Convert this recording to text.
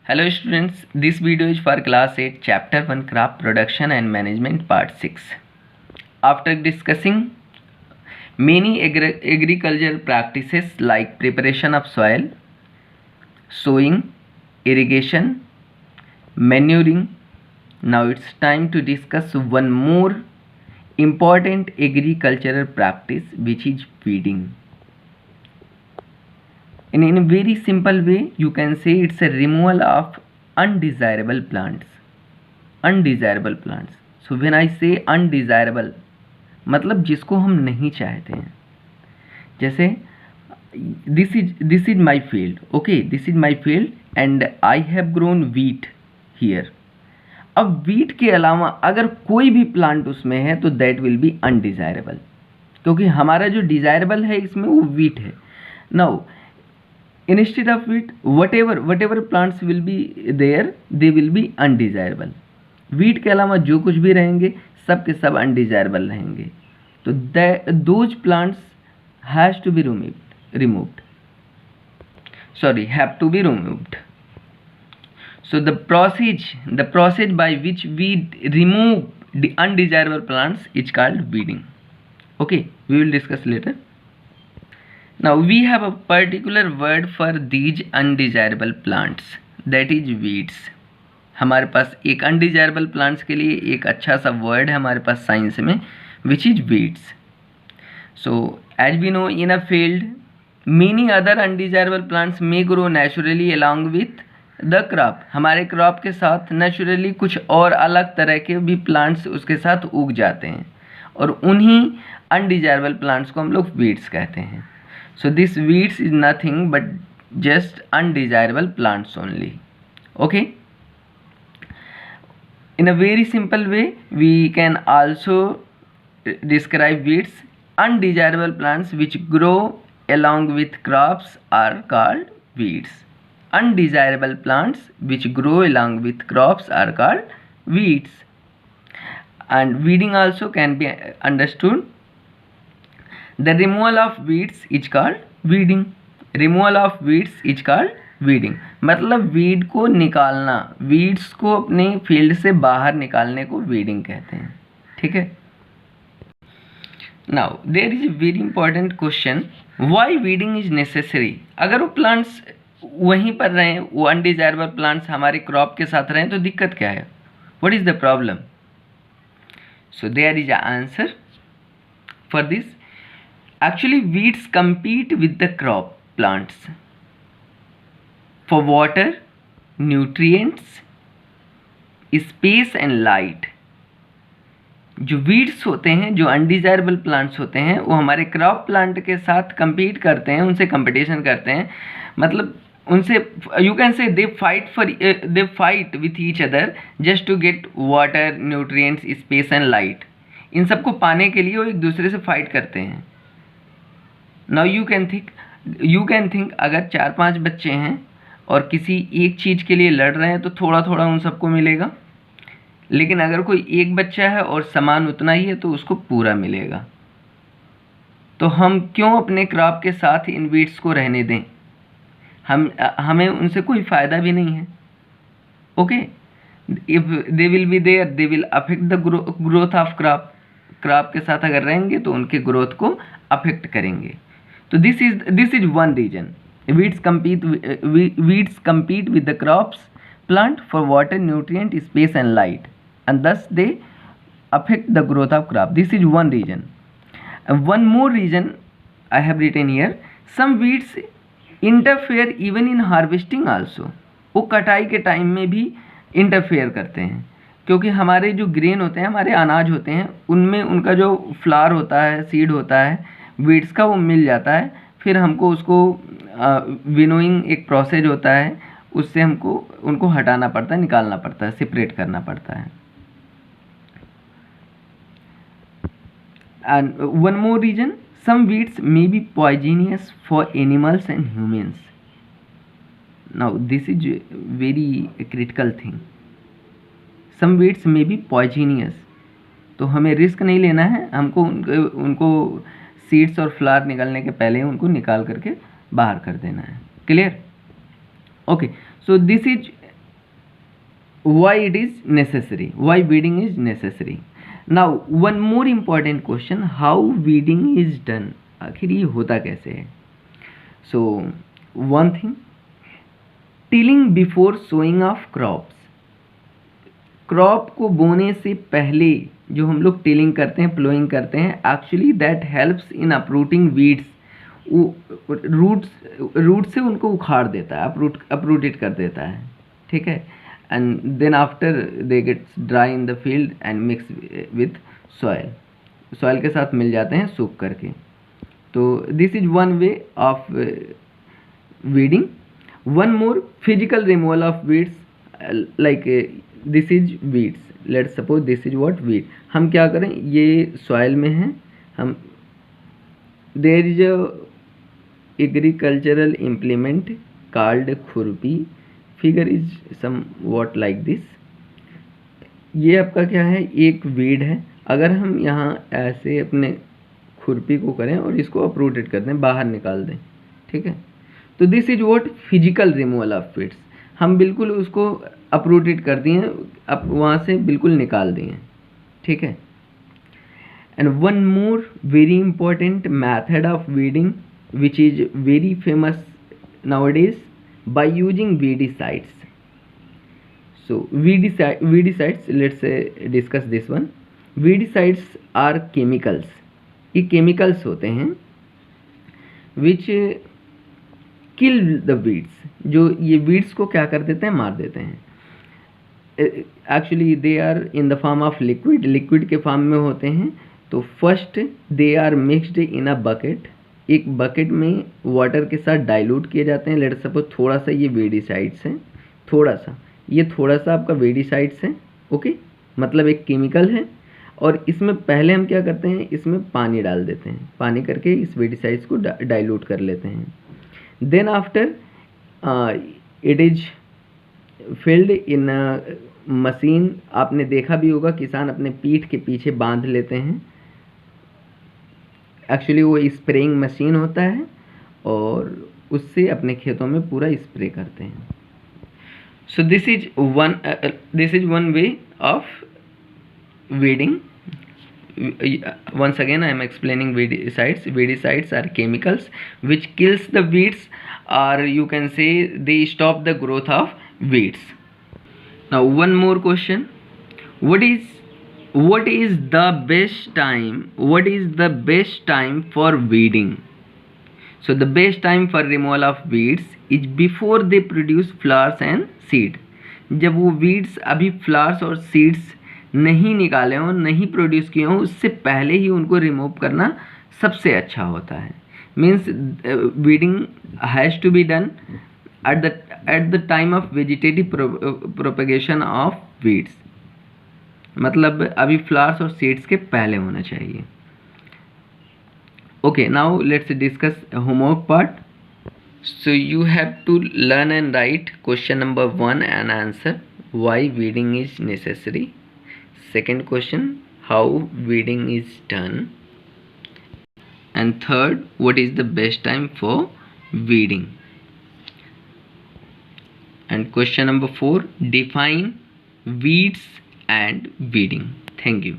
Hello students, this video is for class 8 chapter 1 crop production and management part 6. After discussing many agricultural practices like preparation of soil, sowing, irrigation, manuring, now it's time to discuss one more important agricultural practice, which is weeding. In a very simple way, you can say it's a removal of undesirable plants. Undesirable plants. So when I say undesirable, मतलब जिसको हम नहीं चाहते हैं. जैसे this is my field. Okay, this is my field and I have grown wheat here. अब wheat के अलावा अगर कोई भी प्लांट उसमें है तो that will be undesirable, क्योंकि हमारा जो डिजायरेबल है इसमें वो wheat है. Now instead of wheat, whatever plants will be there, they will be undesirable. wheat के अलावा जो कुछ भी रहेंगे सब के सब undesirable रहेंगे. तो those plants have to be removed. So the process by which we remove the undesirable plants is called weeding. Okay, we will discuss later. Now we have a particular word for these undesirable plants, that is weeds. हमारे पास एक undesirable plants के लिए एक अच्छा सा word है हमारे पास science में, which is weeds. So as we know, in a field many other undesirable plants may grow naturally along with the crop. हमारे crop के साथ naturally कुछ और अलग तरह के भी plants उसके साथ उग जाते हैं और उन्हीं undesirable plants को हम लोग weeds कहते हैं. So this weeds is nothing but just undesirable plants only. Okay, in a very simple way we can also describe weeds. Undesirable plants which grow along with crops are called weeds. Undesirable plants which grow along with crops are called weeds. And weeding also can be understood. The removal of weeds is called weeding. Removal of weeds is called weeding. मतलब weed को निकालना, weeds को अपने field से बाहर निकालने को weeding कहते हैं. ठीक है. Now there is a very important question, why weeding is necessary? अगर वो plants वहीं पर रहें, वो undesirable plants हमारे crop के साथ रहें तो दिक्कत क्या है? What is the problem? So there is an answer for this. Actually weeds compete with the crop plants for water, nutrients, space and light. जो weeds होते हैं, जो undesirable plants होते हैं, वो हमारे crop plant के साथ compete करते हैं, उनसे competition करते हैं. मतलब उनसे you can say they fight with each other just to get water, nutrients, space and light. इन सबको पाने के लिए वो एक दूसरे से fight करते हैं. Now you can think अगर 4-5 बच्चे हैं और किसी एक चीज़ के लिए लड़ रहे हैं तो थोड़ा थोड़ा उन सबको मिलेगा, लेकिन अगर कोई एक बच्चा है और सामान उतना ही है तो उसको पूरा मिलेगा. तो हम क्यों अपने क्रॉप के साथ इन वीड्स को रहने दें? हमें उनसे कोई फ़ायदा भी नहीं है. Okay, if they will be there they will affect the growth of crop के साथ अगर रहेंगे तो उनके ग्रोथ को अफेक्ट करेंगे. तो this is one reason. Weeds compete with the crops plant for water, nutrient, space and light, and thus they affect the growth of crop. This is one reason. One more reason I have written here. Some weeds interfere even in harvesting also. वो कटाई के time में भी interfere करते हैं, क्योंकि हमारे जो ग्रेन होते हैं, हमारे अनाज होते हैं, उनमें उनका जो फ्लावर होता है, सीड होता है वीड्स का, वो मिल जाता है. फिर हमको उसको विनोइंग एक प्रोसेस होता है, उससे हमको उनको हटाना पड़ता है, निकालना पड़ता है, सेपरेट करना पड़ता है. And one more reason, some weeds may be poisonous for animals and humans. Now this is very critical thing. Some weeds may be poisonous, तो हमें रिस्क नहीं लेना है, हमको उनको सीड्स और फ्लावर निकालने के पहले उनको निकाल करके बाहर कर देना है. Clear? Okay, so this is why it is necessary, why weeding is necessary. Now one more important question, how weeding is done, आखिर ये होता कैसे है. So one thing, tilling before sowing of crops. Crop को बोने से पहले जो हम लोग टिलिंग करते हैं, प्लोइंग करते हैं, actually that helps in uprooting weeds. Root से उनको उखाड़ देता है, अपरूटेड कर देता है. ठीक है. And then after they gets dry in the field and mix with soil. Soil के साथ मिल जाते हैं सूख करके. तो this is one way of weeding. One more, physical removal of weeds, like this is weeds. Let's suppose this is what weed. हम क्या करें, ये सॉइल में है, हम there is a agricultural implement called खुरपी. Figure is somewhat like this. ये आपका क्या है, एक वीड है. अगर हम यहाँ ऐसे अपने खुरपी को करें और इसको अपरूटेड कर दें, बाहर निकाल दें. ठीक है. तो this is what physical removal of weeds. हम बिल्कुल उसको अपरूटेड कर दिए, अब वहाँ से बिल्कुल निकाल दिए. ठीक है. And one more very important method of weeding which is very famous nowadays, by using weedicides. So weedicides, let's discuss this one. Weedicides are chemicals. ये केमिकल्स होते हैं विच किल द वीड्स. जो ये वीड्स को क्या कर देते हैं, मार देते हैं. Actually they are in the form of liquid. Liquid के फॉर्म में होते हैं. तो first they are mixed in a bucket. एक बकेट में वाटर के साथ डाइल्यूट किए जाते हैं. लेट्स सपोज थोड़ा सा ये वीडीसाइड्स हैं, थोड़ा सा आपका वीडीसाइड्स है. ओके. मतलब एक केमिकल है. और इसमें पहले हम क्या करते हैं, इसमें पानी डाल देते हैं. पानी करके इस वीडीसाइड्स को डाइल्यूट कर लेते हैं. Then after it is filled in a machine. आपने देखा भी होगा किसान अपने पीठ के पीछे बांध लेते हैं. एक्चुअली वो स्प्रेइंग मशीन होता है और उससे अपने खेतों में पूरा स्प्रे करते हैं. So this is one way of weeding. Once again I am explaining weedicides. Weedicides are chemicals which kills the weeds, or you can say they stop the growth of weeds. Now one more question, what is the best time for weeding? So the best time for removal of weeds is before they produce flowers and seed. जब वो weeds अभी flowers और seeds नहीं निकाले हों, नहीं produce किए हों, उससे पहले ही उनको रिमूव करना सबसे अच्छा होता है. Means weeding has to be done at the time of vegetative propagation of weeds. मतलब अभी फ्लावर्स और सीड्स के पहले होना चाहिए. Okay. Now let's discuss homework part. So you have to learn and write question number 1 and answer why weeding is necessary. Second question, how weeding is done. And third, what is the best time for weeding. And question number 4, define weeds and weeding. Thank you.